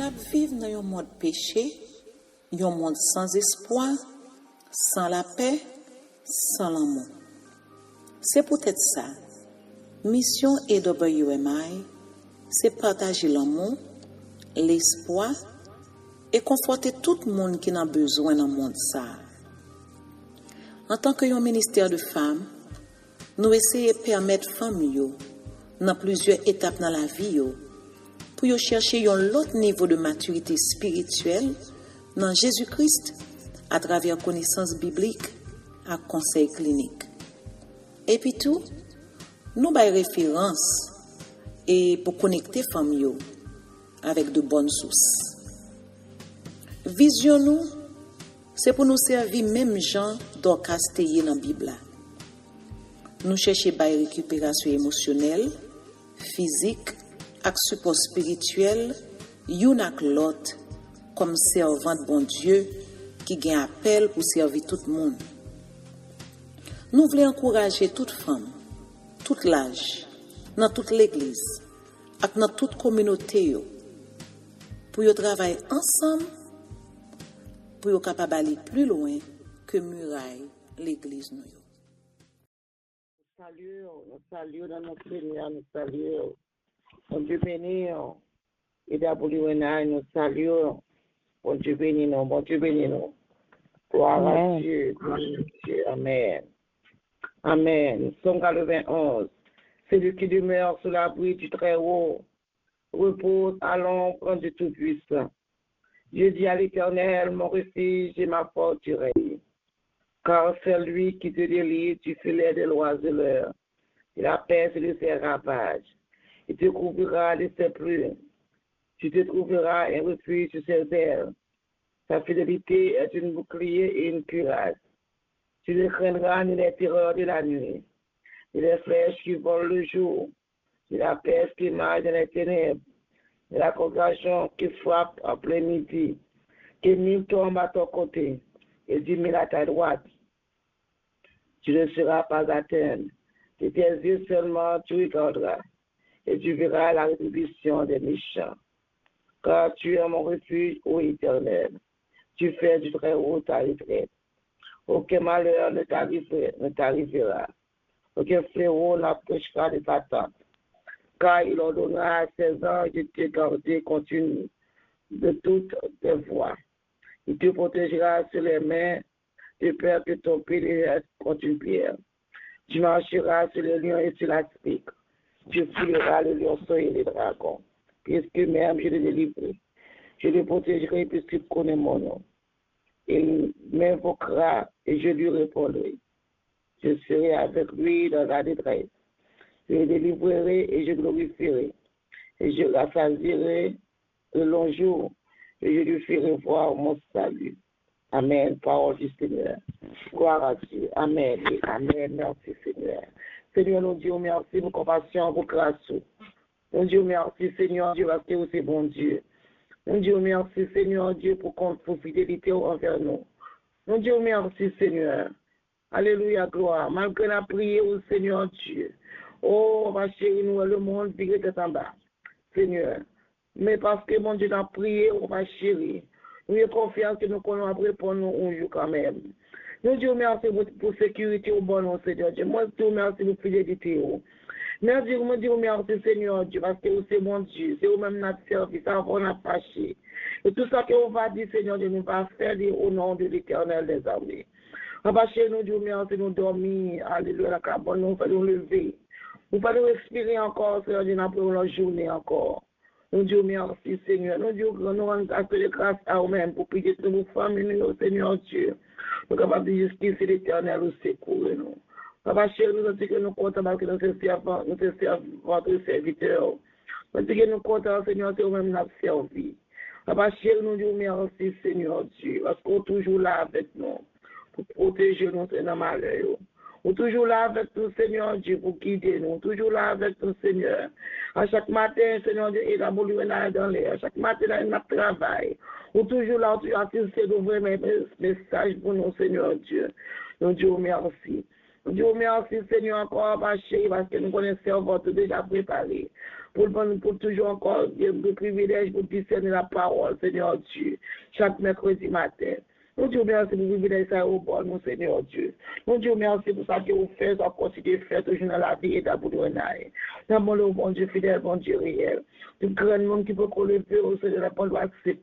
n'a vivre dans un monde péché, un monde sans espoir, sans la paix, sans l'amour. C'est peut-être ça. Mission AWMI, c'est partager l'amour, l'espoir et conforter tout le monde qui a besoin dans le monde ça. En tant que ministère de femmes, nous essayons de permettre aux femmes dans plusieurs étapes dans la vie pour chercher un autre niveau de maturité spirituelle dans Jésus-Christ à travers connaissances bibliques et conseils cliniques. Et puis tout, nous avons référence et pour connecter les femmes avec de bonnes sources. Vision nous, c'est pour nous servir même gens d'orchestrer dans la Bible. Nous cherchons à récupération émotionnelle, physique, et support spirituel, une avec l'autre, comme servant de bon Dieu qui gagne appel pour servir tout le monde. Nous voulons encourager toute femme, tout l'âge, dans toute l'église, et dans toute communauté, pour y travailler ensemble, pour y capable d'aller plus loin que muraille l'église. Nous saluons dans notre Seigneur, nous saluons. Bon Dieu béni, et d'abord nous saluons. Bon Dieu béni nous, bon Dieu béni nous. Gloire à Dieu, Amen. Amen. Psaume 91. Celui qui demeure sous l'abri du Très-Haut repose à l'ombre du Tout-Puissant. Je dis à l'Éternel, mon refuge et ma forteresse. Car c'est lui qui te délivre du filet de l'oiseleur, de la peste et de ses ravages. Il te couvrira de ses plumes. Tu te trouveras un refuge sur ses ailes. Sa fidélité est une bouclier et une cuirasse. Tu ne craindras ni les terreurs de la nuit, ni les flèches qui volent le jour, ni la peste qui marche dans les ténèbres, ni la contagion qui frappe en plein midi, que 1000 tombent à ton côté et 10 000 à ta droite. Tu ne seras pas atteint. De tes yeux seulement tu regarderas, et tu verras la rétribution des méchants. Car tu es mon refuge, ô Éternel. Tu fais du Très-Haut ta retraite. Aucun malheur ne t'arrivera. Aucun fléau n'approchera de ta tente. Car il ordonnera à ses anges de te garder continu de toutes tes voies. Il te protégera sur les mains, de peur que ton pied ne reste contre une pierre. Tu marcheras sur les lions et sur la spique. Tu fouilleras le lionceau et les dragons. Puisque même je le délivrerai. Je le protégerai puisqu'il connaît mon nom. Il m'invoquera et je lui répondrai. Je serai avec lui dans la détresse. Je le délivrerai et je glorifierai. Et je rassasierai le long jour et je lui ferai voir mon salut. Amen. Parole du Seigneur. Gloire à Dieu. Amen. Et amen. Merci Seigneur. Seigneur, nous disons merci pour compassion, pour grâce. Nous disons merci Seigneur Dieu parce que c'est bon Dieu. Nous disons merci Seigneur Dieu pour fidélité envers nous. Nous disons merci Seigneur. Alléluia, gloire. Malgré la prière au Seigneur Dieu. Oh, ma chérie, nous, le monde, puis est en bas. Seigneur. Mais parce que mon Dieu a prié, oh, ma chérie. Nous avons confiance que nous connaissons après pour nous un jour quand même. Nous disons merci pour sécurité au bon nom, Seigneur Dieu. Moi, je vous remercie pour fidélité. Merci, je dis merci, Seigneur Dieu, parce que c'est mon Dieu. C'est vous-même notre service, avant notre fâché. Et tout ça qu'on va dire, Seigneur Dieu, nous va faire au nom de l'Éternel des armées. On va chez nous, Dieu merci, nous dormir. Alléluia, la carbone, nous allons lever. Nous allons respirer encore, Seigneur Dieu, pour la journée encore. Nous disons merci, Seigneur. Nous disons que nous rendons grâce à vous-même pour prier pour nos familles, Seigneur Dieu. Nous sommes capables de justice et l'éternel au secours. Papa chéri, nous disons que nous comptons parce que nous sommes votre serviteur. Nous disons que nous comptons, Seigneur, c'est vous-même notre servi. Papa chéri, nous disons merci, Seigneur Dieu, parce qu'on est toujours là avec nous pour protéger nous dans le malheur. On est toujours là avec nous, Seigneur Dieu, pour guider nous. Toujours là avec nous, Seigneur. À chaque matin, Seigneur Dieu, il a voulu dans l'air. Chaque matin, il a travail. On est toujours là, on a d'ouvrir mes messages pour nous, Seigneur Dieu. Nous disons merci. Dieu merci Seigneur encore, ma chérie, parce que nous connaissons votre déjà préparé. Pour toujours encore le privilège pour discerner la parole, Seigneur Dieu, chaque mercredi matin. Nous Dieu merci pour le privilège ça au bon, mon Seigneur Dieu. Nous Dieu merci pour ça que vous faites, ça continue de faire toujours dans la vie et dans le bonheur. Nous le bon Dieu fidèle, bon Dieu réel. Tout grand monde qui peut lever au Seigneur, la parole accepter.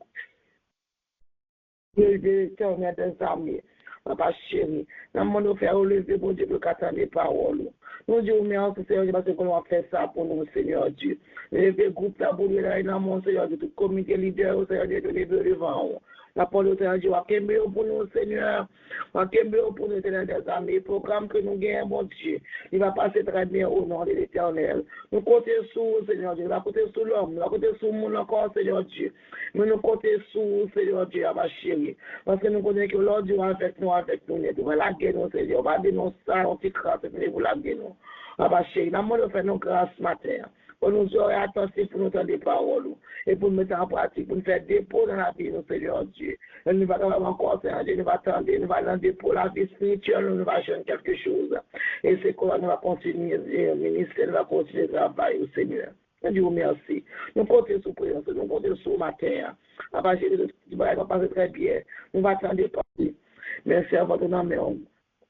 Dieu de l'éternel des armées. Papa chéri, nous demandons de faire relever, bon Dieu, pour qu'attendre les paroles. Nous Dieu, merci, Seigneur, parce qu'on va faire ça pour nous, Seigneur Dieu. Lever groupe là, pour nous, là, dans mon Seigneur, de tout comité leader, Seigneur Dieu, de lever devant. La parole de Seigneur Dieu, va qu'aimer pour nous, Seigneur. Va qu'aimer pour nous, l'éternel des armées. Le programme que nous gagnons, mon Dieu, il va passer très bien au nom de l'éternel. Nous comptons sur, Seigneur Dieu, nous va compter sur l'homme, nous va compter sur le monde encore, Seigneur Dieu. Mais nous comptons sur, Seigneur Dieu, ma chérie. Parce que nous connaissons que l'ordre Dieu avec nous, nous va la guerre, nous, Seigneur. On va dénoncer ça, on t'y crasse, mais vous la guerre, nous. Ma chérie, nous allons faire nos grâces ce matin. Pour nous aurer attentifs pour nous entendre des paroles et pour nous mettre en pratique, pour nous faire dépôt dans la vie, nous, Seigneur Dieu. Et nous allons encore, Seigneur Dieu, nous allons attendre, nous allons dans dépôt la vie spirituelle, nous allons chercher quelque chose. Et c'est quoi, nous allons continuer le ministère, nous allons continuer le travail au Seigneur. Dieu merci. Nous comptons sur présence, nous comptons sur ma terre. À partir de ce qui va passer très bien. Nous allons attendre parler. Merci à votre nom,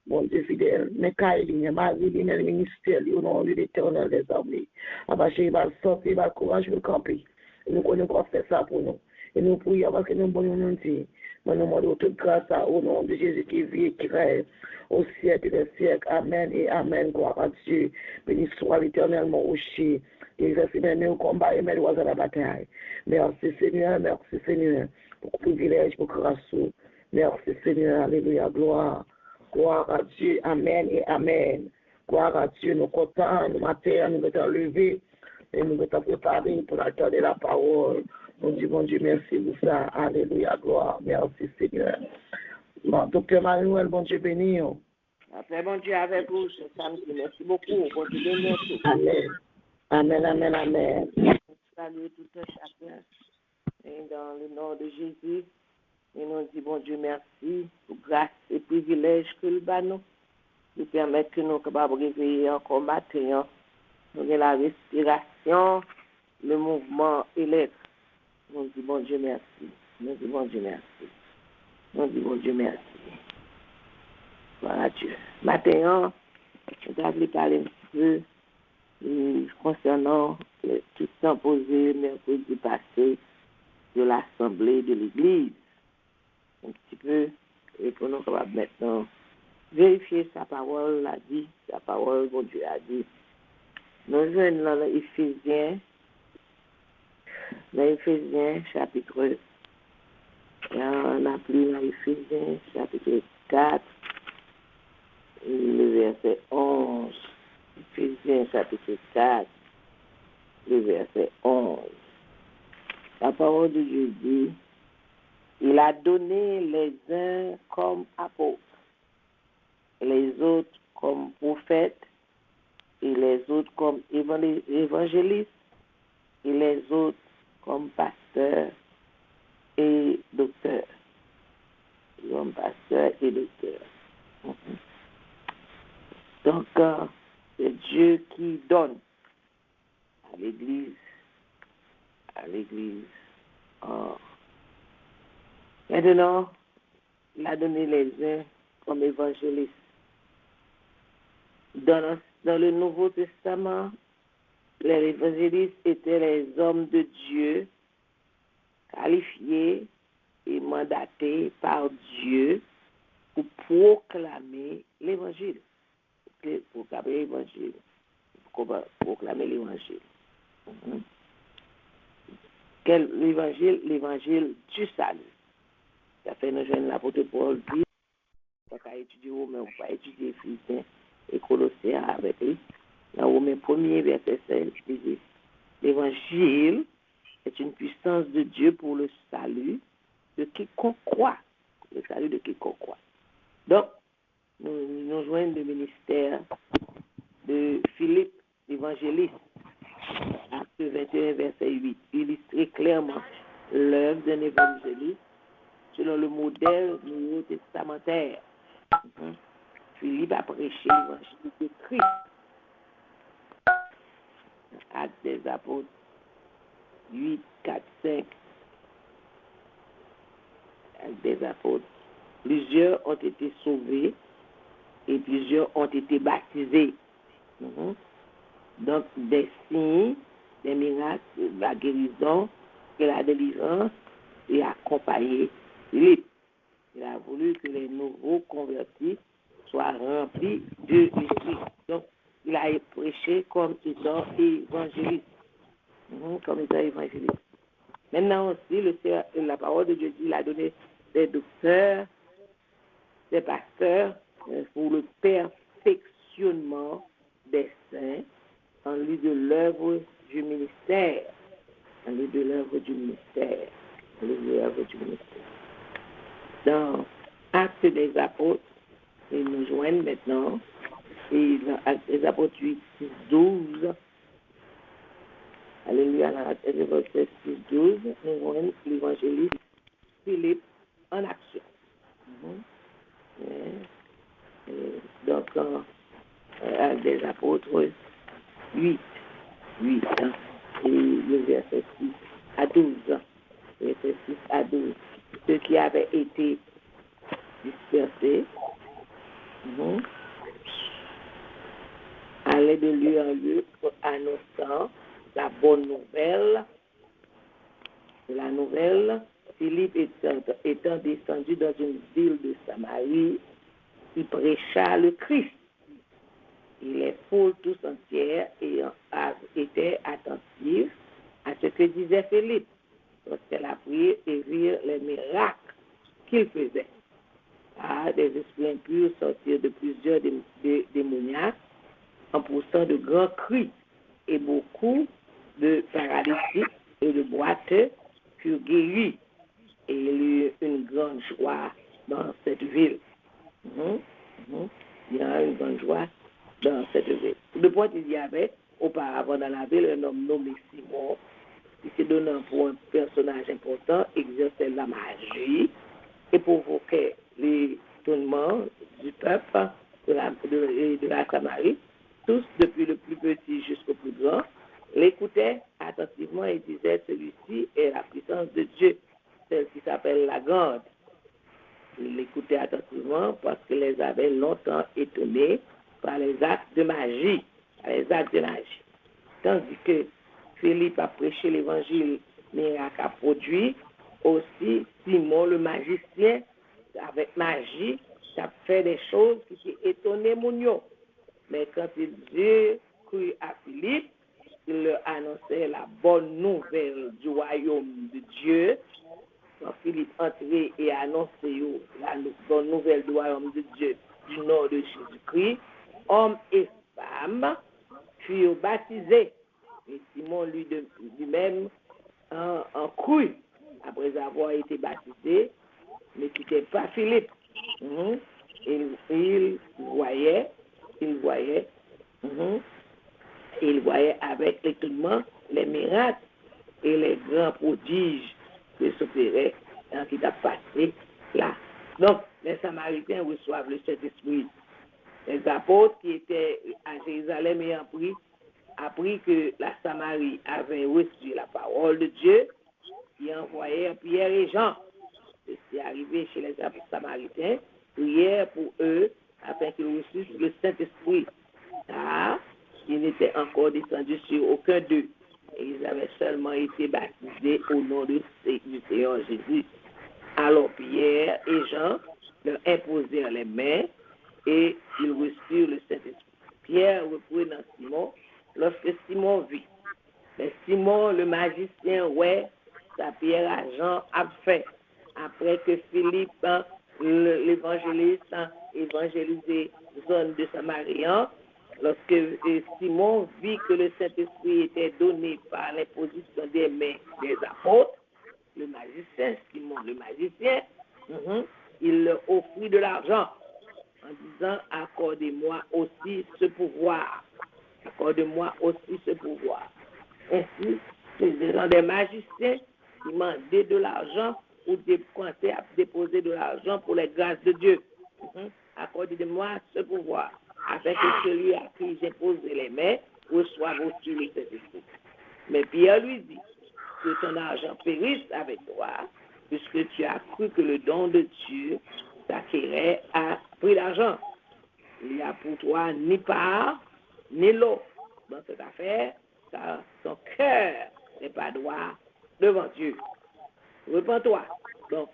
mon Dieu fidèle. Mais Kaïline, Marie-Line, le ministère, au nom de l'éternel des armées. À partir de ce sortir, il va courage pour camper. Et nous connaissons qu'on fait ça pour nous. Et nous prions parce que nous voulons nous dire. Nous demandons toute grâce au nom de Jésus qui vit et qui règne au siècle des siècles. Amen et Amen. Gloire à Dieu. Béni soit l'éternellement aussi. Exerce même au combat et met à la bataille. Merci Seigneur, pour le privilège, pour grâce. Merci Seigneur, alléluia, gloire. Gloire à Dieu, Amen et Amen. Gloire à Dieu, nous comptons, nous matin, nous mettons lever et nous mettons préparés pour attendre la parole. Nous disons, bon Dieu, merci pour ça. Alléluia, gloire. Merci Seigneur. Bon, docteur Manuel, bon Dieu béni. Après, bon Dieu avec vous, ce samedi. Merci beaucoup. Bon Dieu béni. Amen. Amen, amen, amen. Salut tout un chacun. Et dans le nom de Jésus, et nous disons, bon Dieu, merci pour grâce et privilège que le bas nous permettre que nous soyons capables de réveiller encore matin. Nous avons la respiration, le mouvement et l'être. Nous disons, bon Dieu, merci. Nous disons, bon Dieu, merci. Nous disons, bon Dieu, merci. Voilà Dieu. Matin, nous allons parler un petit peu concernant tout ce temps posé mercredi passé de l'Assemblée de l'Église. Un petit peu, et pour nous capables maintenant vérifier sa parole a dit, sa parole, mon Dieu a dit. Nous venons dans Éphésiens, chapitre, on a pris dans Éphésiens, chapitre 4, le verset 11. Éphésiens, chapitre 4, le verset 11. La parole de Dieu dit, il a donné les uns comme apôtres, les autres comme prophètes, et les autres comme évangélistes, et les autres comme pasteurs et docteurs. Comme pasteurs et docteurs. Donc, c'est Dieu qui donne à l'Église. Maintenant, il a donné les uns comme évangélistes. Dans le Nouveau Testament, les évangélistes étaient les hommes de Dieu qualifiés et mandatés par Dieu pour proclamer l'évangile. Proclamer l'évangile. Quel l'évangile? L'évangile du salut. Ça fait nous jeunes l'apôtre Paul dit, on va étudier Romains, on va étudier Philippiens et Colossiens avec lui. Dans Romains 1er verset 16, il dit, l'évangile est une puissance de Dieu pour le salut de quiconque croit. Le salut de quiconque croit. Donc, nous joignons le ministère de Philippe, l'évangéliste, acte 21, verset 8, illustrer clairement l'œuvre d'un évangéliste selon le modèle néo-testamentaire. Philippe a prêché l'évangile de Christ. Actes des apôtres 8, 4, 5. Actes des apôtres. Plusieurs ont été sauvés et plusieurs ont été baptisés. Donc, des signes, des miracles, la guérison et la délivrance et accompagné Philippe. Il a voulu que les nouveaux convertis soient remplis de l'Esprit. Donc, il a prêché comme étant évangéliste. Comme étant évangéliste. Maintenant aussi, la parole de Dieu dit, il a donné des docteurs, des pasteurs pour le perfectionnement des saints en lieu de l'œuvre du ministère. En lieu de l'œuvre du ministère. En lieu de l'œuvre du ministère. Dans Actes des apôtres, ils nous joignent maintenant, et dans Actes des apôtres 8, 6, 12, alléluia, dans Actes des apôtres 6, 12, nous joignent l'évangéliste Philippe en action. Donc, Actes des apôtres 8, hein, et le verset 6 à 12. Verset 6 à 12. Ceux qui avaient été dispersés allaient de lieu en lieu annonçant la bonne nouvelle. La nouvelle, Philippe étant descendu dans une ville de Samarie, il prêcha le Christ. Et les foules tous entières étaient attentives à ce que disait Philippe, lorsqu'elle a prié et virent les miracles qu'il faisait. Des esprits impurs sortirent de plusieurs démoniaques en poussant de grands cris, et beaucoup de paralytiques et de boiteux furent guéris, et il y eut une grande joie dans cette ville. Il y a une grande joie dans cette ville. Le point il y avait auparavant dans la ville un homme nommé Simon, qui se donnant pour un personnage important, exerçait la magie et provoquait l'étonnement du peuple de la Samarie. Tous, depuis le plus petit jusqu'au plus grand, l'écoutaient attentivement et disaient, celui-ci est la puissance de Dieu, celle qui s'appelle la Grande. Ils l'écoutaient attentivement parce qu'ils les avaient longtemps étonnés par les actes de magie. Tandis que Philippe a prêché l'évangile, miracle a produit, aussi Simon le magicien, avec magie, a fait des choses qui étonnaient Mounio. Mais quand Dieu crut à Philippe, il leur annonçait la bonne nouvelle du royaume de Dieu. Quand Philippe entrait et annonçait la bonne nouvelle du royaume de Dieu du nom de Jésus-Christ, hommes et femmes furent baptisés. Et Simon lui-même en crut après avoir été baptisé, mais ce n'était pas Philippe. Il voyait avec étonnement les miracles et les grands prodiges qui s'opéraient dans qui t'a passé là. Donc, les Samaritains reçoivent le Saint-Esprit. Les apôtres qui étaient à Jérusalem et appris que la Samarie avait reçu la parole de Dieu, ils envoyèrent Pierre et Jean. C'est arrivé chez les Samaritains, prièrent pour eux afin qu'ils reçussent le Saint-Esprit. Ils n'étaient encore descendus sur aucun d'eux. Et ils avaient seulement été baptisés au nom du Seigneur Jésus. Alors Pierre et Jean leur imposèrent les mains et ils reçurent le Saint-Esprit. Pierre reprenant Simon lorsque Simon vit. Mais Simon le magicien, sa pierre à Jean a fait. Après que Philippe, l'évangéliste, évangélisé zone de Samarien, lorsque Simon vit que le Saint-Esprit était donné par l'imposition des mains des apôtres, le magicien, Simon le magicien, il leur offrit de l'argent en disant, accordez-moi aussi ce pouvoir. Accordez-moi aussi ce pouvoir. Ainsi, ces gens des magiciens qui demandaient de l'argent ou déposer de l'argent pour les grâces de Dieu. accordez de moi ce pouvoir, afin que celui à qui j'ai posé les mains reçoive aussi le Saint-Esprit. Mais Pierre lui dit que ton argent périsse avec toi, puisque tu as cru que le don de Dieu t'acquérait à prix d'argent. Il n'y a pour toi ni part, ni lot dans cette affaire, car ton cœur n'est pas droit devant Dieu. Repends-toi donc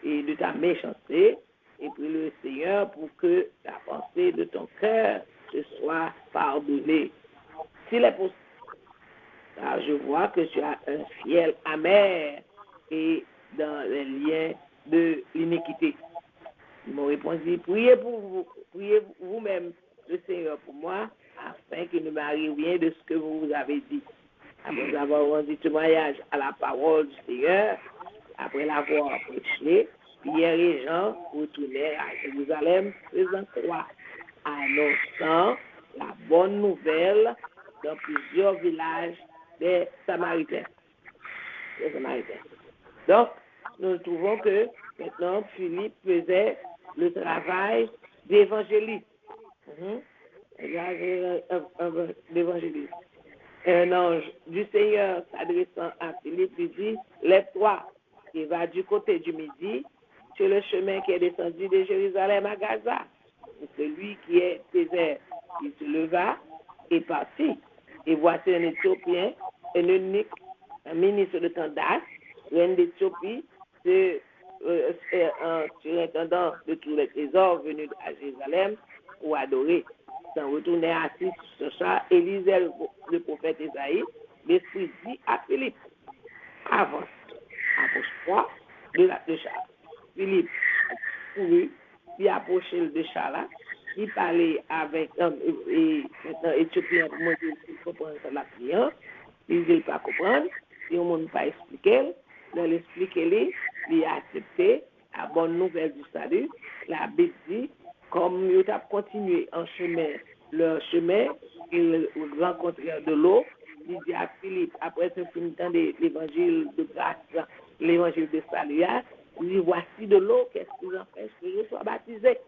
et de ta méchanceté et prie le Seigneur pour que la pensée de ton cœur te soit pardonnée. S'il est possible, car je vois que tu as un fiel amer et dans les liens de l'iniquité. Ils m'ont répondu, priez pour vous, priez vous-même le Seigneur pour moi, afin qu'il ne m'arrive rien de ce que vous avez dit. Après avoir rendu témoignage à la parole du Seigneur, après l'avoir prêché, Pierre et Jean retournèrent à Jérusalem, faisant croix, annonçant la bonne nouvelle dans plusieurs villages des Samaritains. Donc, nous trouvons que maintenant Philippe faisait le travail d'évangéliste. D'évangéliste. Un ange du Seigneur s'adressant à Philippe lui dit, lève-toi et va du côté du midi sur le chemin qui est descendu de Jérusalem à Gaza. Et celui qui est désert, il se leva et partit. Et voici un Éthiopien, un eunuque, un ministre de Candace, reine d'Éthiopie, un surintendant de tous les trésors venus à Jérusalem pour adorer. S'en retournait assis sur ce chat et lisait le prophète Isaïe. L'Esprit dit à Philippe, avance, approche-toi de chat. Philippe courut, puis approché de chat là. Il parlait avec et maintenant Éthiopien pour moi il comprend la prière. Il ne veut pas comprendre. Si on ne pas expliquer, il l'expliquer, il a accepté la bonne nouvelle du salut. La Bible dit, comme il a continué en chemin, leur chemin, il rencontrait de l'eau. Il dit à Philippe, après ce finissant de l'évangile de grâce, l'évangile de salut, il dit, voici de l'eau, qu'est-ce qui vous empêche que je sois baptisé?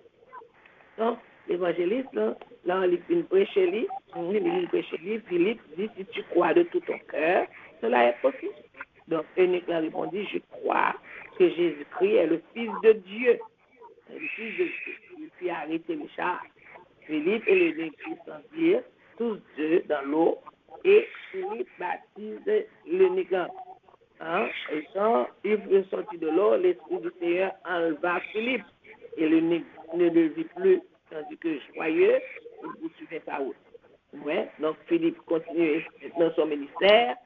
Donc, l'évangéliste, là, il prêche lui, Philippe dit, si tu crois de tout ton cœur, cela est possible. Donc, Eunuque a répondu, je crois que Jésus-Christ est le Fils de Dieu. Le Fils de Dieu. Il fit arrêter le char. Philippe et l'eunuque descendirent tous deux dans l'eau et Philippe baptise l'eunuque. Et quand il fut sorti de l'eau, l'Esprit du Seigneur enleva Philippe et l'eunuque ne le vit plus, tandis que joyeux, il poursuivait sa route. Ouais, donc Philippe continue dans son ministère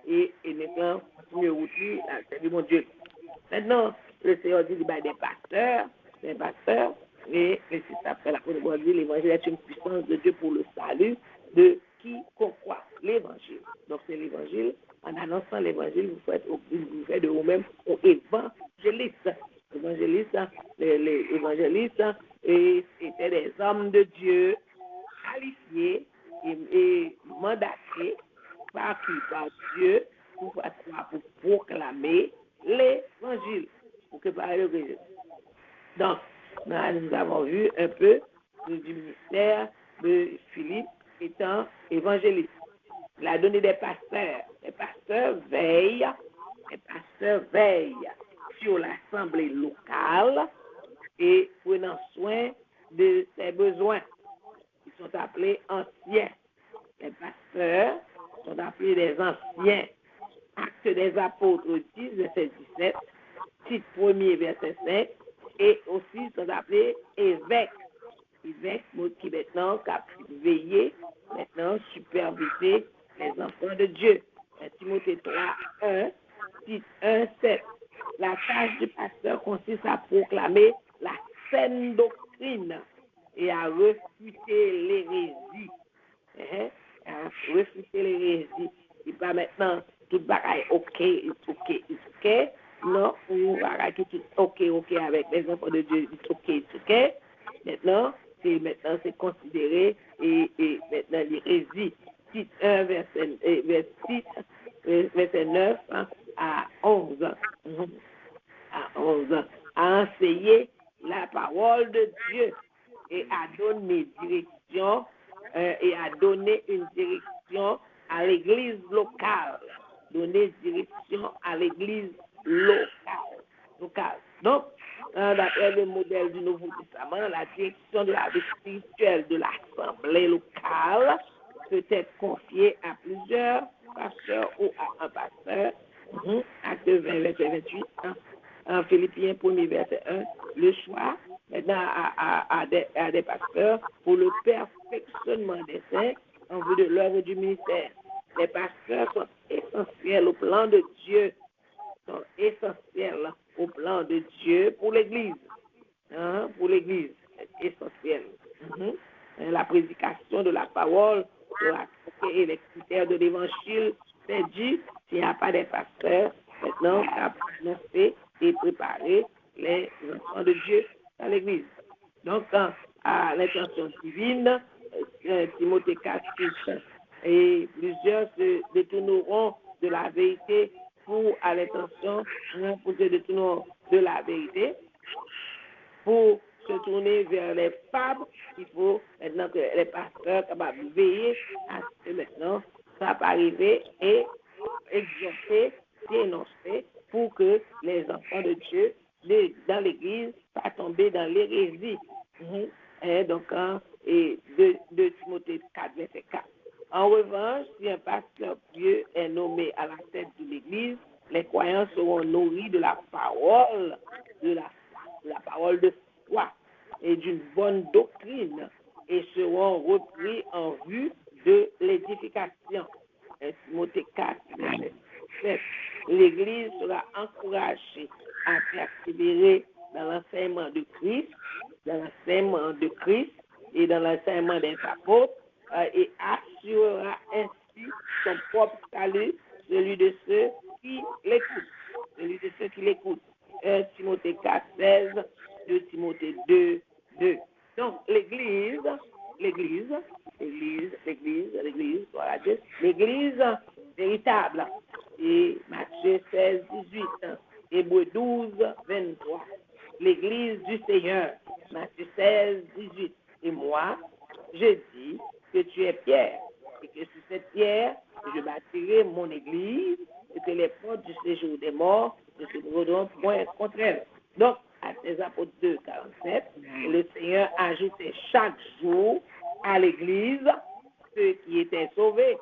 et maintenant continue route à servir mon Dieu. Maintenant, le Seigneur dit des pasteurs, et c'est après la première dit l'évangile est une puissance de Dieu pour le salut de quiconque croit. L'évangile. Donc c'est l'évangile. En annonçant l'évangile, vous faites de vous-même un évangéliste. Les évangélistes étaient des hommes de Dieu qualifiés et mandatés par Dieu pour proclamer l'évangile, pour que par l'évangile. Donc, nous avons vu un peu du ministère de Philippe étant évangéliste. Il a donné des pasteurs. Les pasteurs veillent sur l'assemblée locale et prenant soin de ses besoins. Ils sont appelés anciens. Les pasteurs sont appelés des anciens. Actes des apôtres 10, verset 17, titre 1er, verset 5, et aussi sont appelés évêques. Évêques, mot qui maintenant cap veiller, maintenant superviser les enfants de Dieu. Timothée 3, 1, titre 1, 7. La tâche du pasteur consiste à proclamer la saine doctrine et à refuter l'hérésie. À refuter l'hérésie. Il pas maintenant tout bagaille ok. Non, on va tout ok avec les enfants de Dieu, ok. Maintenant, c'est considéré et maintenant l'hérésie. Titre 1, verset 9 à 11. À enseigner la parole de Dieu. et à donner direction et à donner une direction à l'église locale. Donner direction à l'église locale. Donc, d'après le modèle du Nouveau Testament, la direction de la vie spirituelle de l'assemblée locale peut être confiée à plusieurs pasteurs ou à un pasteur. Acte 20, verset 28. En Philippiens 1er, verset 1. Le choix maintenant à des pasteurs pour le perfectionnement des saints en vue de l'œuvre du ministère. Les pasteurs sont essentiels au plan de Dieu. Sont essentiels au plan de Dieu pour l'Église. Pour l'Église, c'est essentiel. La prédication de la parole et les critères de l'Évangile, c'est dit, s'il n'y a pas des pasteurs, maintenant, à annoncer et préparer les enfants de Dieu dans l'Église. Donc, à l'intention divine, Timothée 4, 6, et plusieurs se détourneront de la vérité à l'intention pour se détourner de la vérité, pour se tourner vers les fables. Il faut maintenant que les pasteurs capables de veiller à ce que maintenant ça va arriver et exhorter, dénoncer pour que les enfants de Dieu dans l'Église pas tomber dans l'hérésie. Donc, et de Timothée 4, verset 4. En revanche, si un pasteur pieux est nommé à la tête de l'Église, les croyants seront nourris de la parole, de la parole de foi et d'une bonne doctrine et seront repris en vue de l'édification. Timothée 4, verset 7. L'Église sera encouragée à persévérer dans l'enseignement de Christ, et dans l'enseignement des apôtres, et assurera ainsi son propre salut, celui de ceux qui l'écoutent. 1 Timothée 4, 16, 2 Timothée 2, 2. Donc, l'Église, voilà, l'Église véritable. Et Matthieu 16, 18, Hébreux 12, 23. L'Église du Seigneur, Matthieu 16, 18. Et moi, je dis que tu es Pierre, et que sur cette pierre, je bâtirai mon Église, et que les portes du séjour des morts ne se trouveront point contre elle. Donc, à ces apôtres 2, 47, le Seigneur ajoutait chaque jour à l'Église ceux qui étaient sauvés.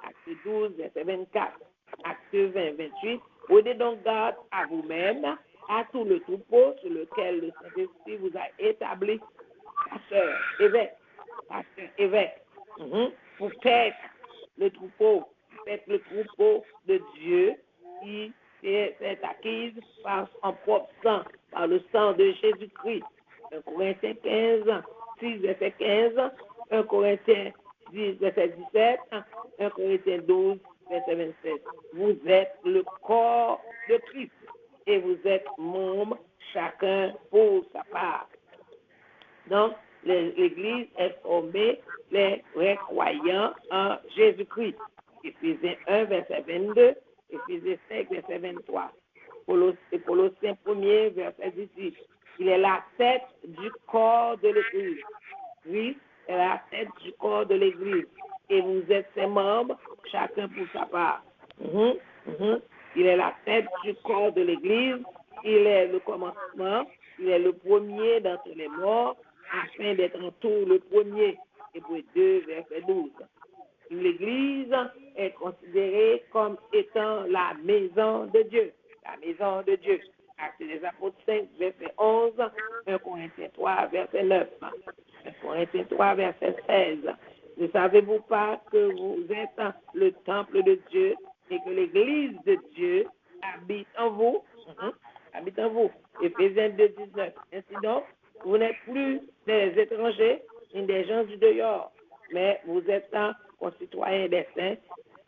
Acte 12, verset 24. Acte 20, 28. Prenez donc garde à vous-même, à tout le troupeau sur lequel le Saint-Esprit vous a établi, pasteur, évêque, pour paître le troupeau de Dieu qui s'est acquise par son propre sang, par le sang de Jésus-Christ. 1 Corinthiens 15, 6, verset 15, 1 Corinthiens 10, verset 17, 1 Corinthiens 12, verset 27. Vous êtes le corps de Christ et vous êtes membres chacun pour sa part. Donc, l'Église est formée les vrais croyants en Jésus-Christ. Éphésiens 1, verset 22, Éphésiens 5, verset 23. Colossiens 1er, verset 18. Il est la tête du corps de l'Église. Christ est la tête du corps de l'Église. Et vous êtes ses membres, chacun pour sa part. Il est la tête du corps de l'Église. Il est le commencement. Il est le premier d'entre les morts, afin d'être en tout le premier. Hébreux 2, verset 12. L'Église est considérée comme étant la maison de Dieu. La maison de Dieu. Actes des Apôtres 5, verset 11, 1 Corinthiens 3, verset 9, 1 Corinthiens 3, verset 16. Ne savez-vous pas que vous êtes le temple de Dieu et que l'Église de Dieu habite en vous? Habite en vous. Éphésiens 2, 19. Ainsi donc, vous n'êtes plus des étrangers ni des gens du dehors, mais vous êtes concitoyens des saints,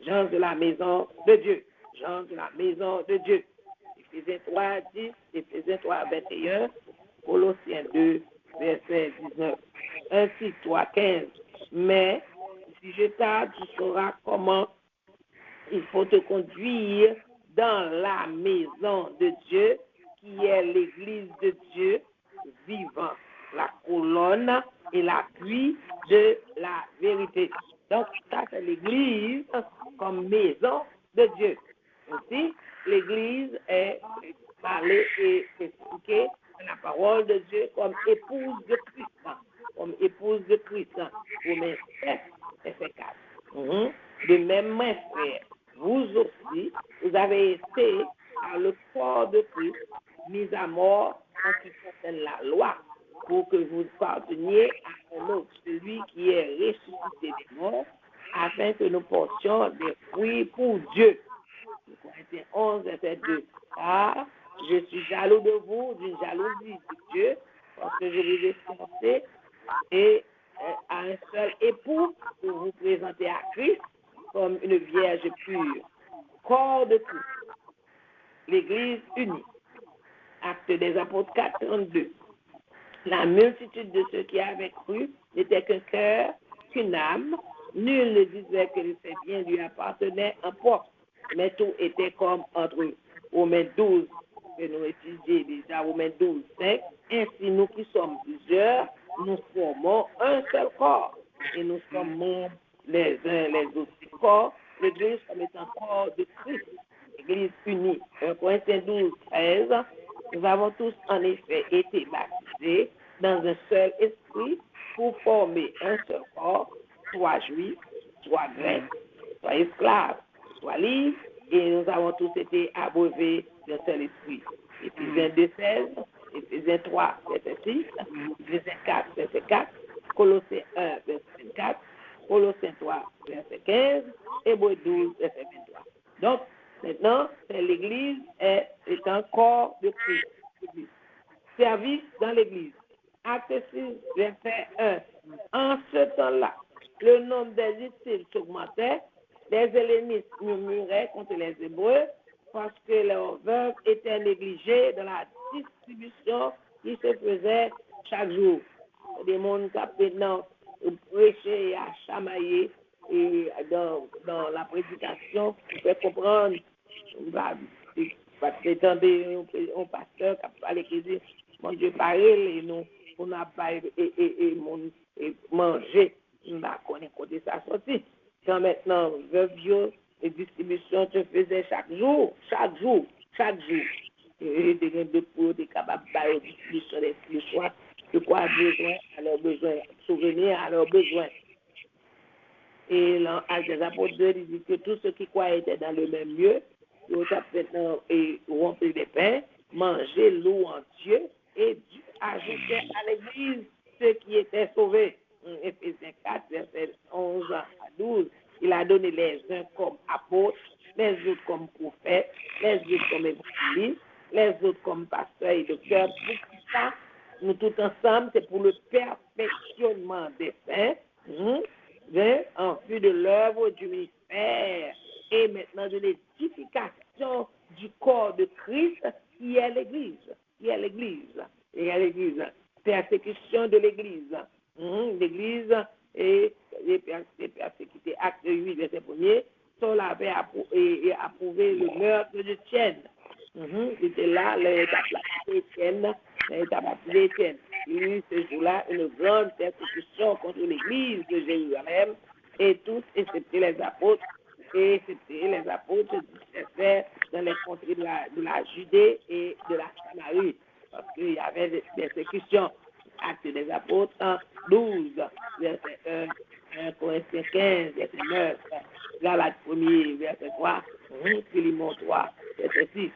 gens de la maison de Dieu. Gens de la maison de Dieu. Éphésiens 3, 10, Éphésiens 3, 21, Colossiens 2, verset 19. 1 Tite 3, 15. Mais, si je tarde, tu sauras comment il faut te conduire dans la maison de Dieu, qui est l'Église de Dieu vivant, la colonne et l'appui de la vérité. Donc, ça, c'est l'Église comme maison de Dieu. Aussi, l'Église est parlée et expliquée dans la parole de Dieu comme épouse de Christ. Comme épouse de Christ. Romains 7, verset 4. De même, mes frères, vous aussi, vous avez été par le corps de Christ mis à mort en ce qui concerne la loi, pour que vous parteniez à un autre, celui qui est ressuscité des morts, afin que nous portions des fruits pour Dieu. Corinthiens 11, verset 2. Car je suis jaloux de vous, d'une jalousie de Dieu, parce que je vous ai forcé et à un seul époux pour vous présenter à Christ comme une vierge pure. Corps de Christ. L'Église unie. Acte des Apôtres 4, 32. La multitude de ceux qui avaient cru n'était qu'un cœur, qu'une âme. Nul ne disait que ses biens lui appartenaient en propre, mais tout était comme entre eux. Romains 12, que nous étudions déjà, Romains 12, 5. Ainsi, nous qui sommes plusieurs, nous formons un seul corps et nous sommes membres les uns les autres du corps. L'Église comme étant corps de Christ, l'Église unie. 1 Corinthiens 12, 13. Nous avons tous en effet été baptisés dans un seul esprit pour former un seul corps, soit juif, soit grec, soit esclave, soit libre, et nous avons tous été abreuvés d'un seul esprit. Éphésiens 2, 16, Éphésiens 3, verset 6, Éphésiens 4, verset 4, Colossiens 1, verset 24, Colossiens 3, verset 15, Hébreux 12, verset 23. Donc, maintenant, l'Église est un corps de Christ. Service dans l'Église. Acte 6, verset 1. En ce temps-là, le nombre des disciples s'augmentait, les hellénistes murmuraient contre les Hébreux parce que leurs veuves étaient négligées dans la distribution qui se faisait chaque jour. Des mondes qui maintenant prêcher et à chamailler et dans la prédication, pour faire comprendre, parce que un pasteur qui a parlé qui dit, mon Dieu, parle, et nous, on n'a pas manger, on va connaître côté ça sorti. Quand maintenant, veuve, les distributions se faisaient chaque jour. Et des pour des capables de distribution des choix, de quoi besoin à leurs besoins, souvenir à leurs besoins. Et dans Actes des Apôtres 2, il dit que tous ceux qui croyaient étaient dans le même lieu, ils ont maintenant rempli des pains, mangé, louant Dieu, et Dieu ajoutait à l'Église ceux qui étaient sauvés. Éphésiens 4, verset 11 à 12. Il a donné les uns comme apôtres, les autres comme prophètes, les autres comme évangélistes, les autres comme pasteurs et docteurs. Pour tout ça, nous tous ensemble, c'est pour le perfectionnement des saints, en vue de l'œuvre du ministère et maintenant de l'édification du corps de Christ qui est l'Église. Persécution de l'Église. L'Église est persécutée. Acte 8, verset 1er. Saul avait approuvé le meurtre de Étienne. C'était là l'étape d'Étienne. Il y a eu ce jour-là une grande persécution contre l'Église de Jérusalem et tous, excepté les apôtres, dispersaient dans les contrées de la Judée et de la Samarie, parce qu'il y avait des persécutions. Actes des Apôtres 12, verset 1 Corinthiens 15, verset 9, Galates 1, verset 3, Philémon 3, verset 6.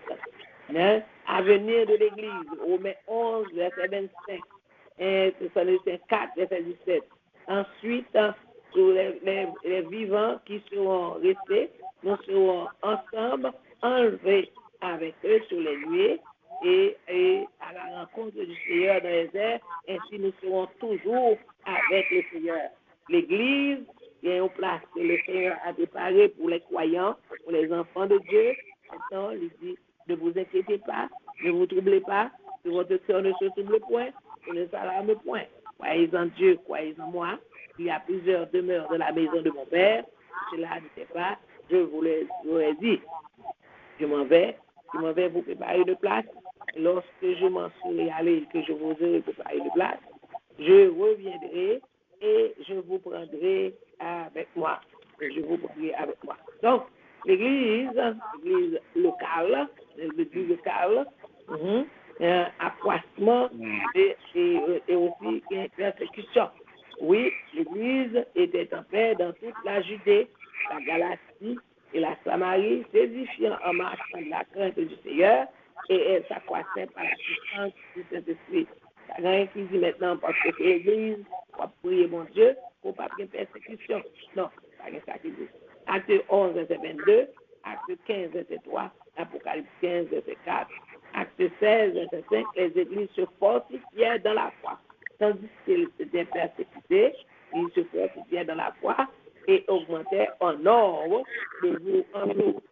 Avenir de l'Église, Romains 11, verset 25, et Thessaloniciens 4, verset 17. Ensuite, sur les vivants qui seront restés, nous serons ensemble enlevés avec eux sur les nuées et à la rencontre du Seigneur dans les airs, ainsi nous serons toujours avec le Seigneur. L'Église, il y a une place que le Seigneur a préparée pour les croyants, pour les enfants de Dieu. Maintenant, il dit, ne vous inquiétez pas, ne vous troublez pas, que votre cœur ne se trouble point, et ne s'alarme point. Croyez en Dieu, croyez en moi. Il y a plusieurs demeures dans la maison de mon Père. Cela n'était pas, je vous l'aurais dit. Je m'en vais vous préparer une place. Lorsque je m'en serai allé, que je vous aurai préparé une place, Je reviendrai et je vous prendrai avec moi. Je vous prendrai avec moi. Donc, l'église locale, accroissement et aussi persécution. Oui, l'église était en paix dans toute la Judée, la Galatie et la Samarie, s'édifiant en marchant de la crainte du Seigneur et elle s'accroissait par la puissance du Saint-Esprit. Il n'y a rien qui dit maintenant parce que c'est l'église, pour prier mon Dieu, pour pas qu'il y ait persécution. Non, pas ça qui dit. Acte 11, verset 22, Acte 15, verset 3, Apocalypse 15, verset 4, Acte 16, verset 5, les églises se fortifiaient dans la foi. Tandis qu'ils étaient persécutés, ils se fortifiaient dans la foi et augmentaient en nombre de jour en jour.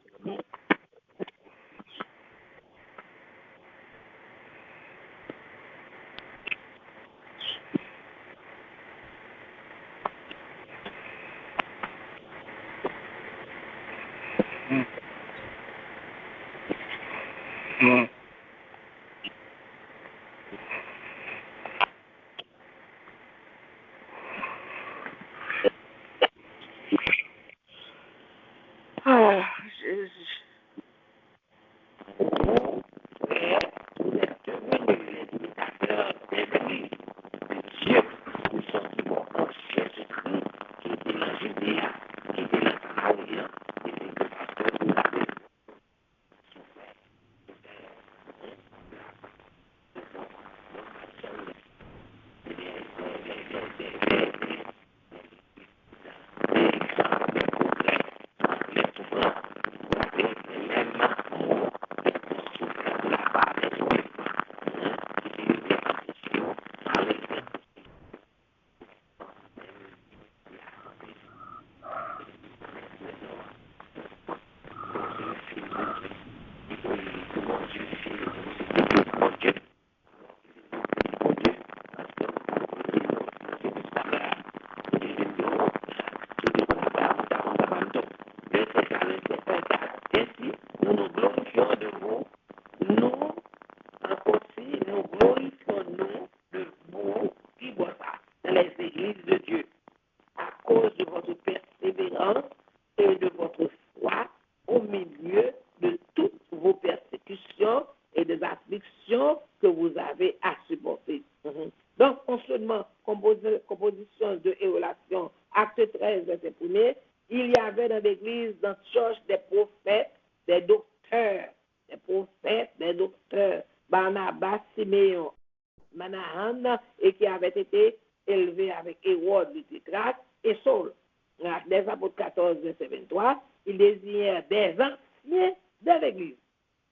Composition de et relations. Acte 13, verset 1er. Il y avait dans l'église d'Antioche des prophètes, des docteurs, Barnabas, Siméon, Manahan, et qui avaient été élevés avec Hérode le tétrarque et Saul. Acte des apôtres 14, verset 23. Il désignait des anciens de l'église.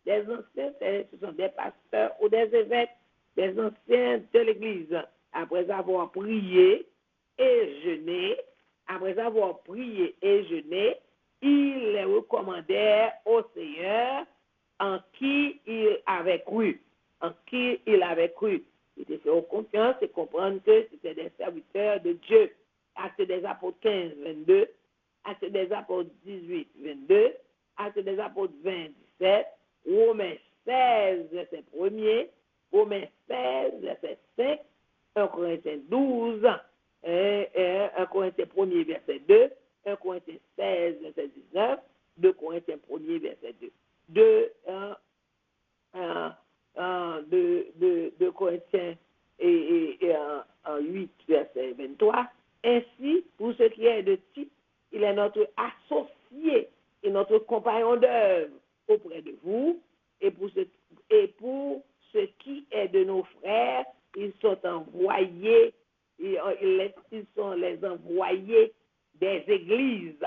Des anciens, ce sont des pasteurs ou des évêques, des anciens de l'église. Après avoir prié et jeûné, ils les recommandèrent au Seigneur en qui il avait cru. Il était fait confiance et comprendre que c'était des serviteurs de Dieu. Acte des apôtres 15, 22, Acte des apôtres 18, 22, Acte des apôtres 20, 17, Romains 16, verset 1er, Romains 16, verset 5, 1 Corinthiens 12, 1 Corinthiens 1er, verset 2, 1 Corinthiens 16, verset 19, 2 Corinthiens 1er, verset 2, 2 Corinthiens et 8, verset 23. Ainsi, pour ce qui est de Tite, il est notre associé et notre compagnon d'œuvre auprès de vous, et pour ce qui est de nos frères, ils sont envoyés, ils sont les envoyés des églises,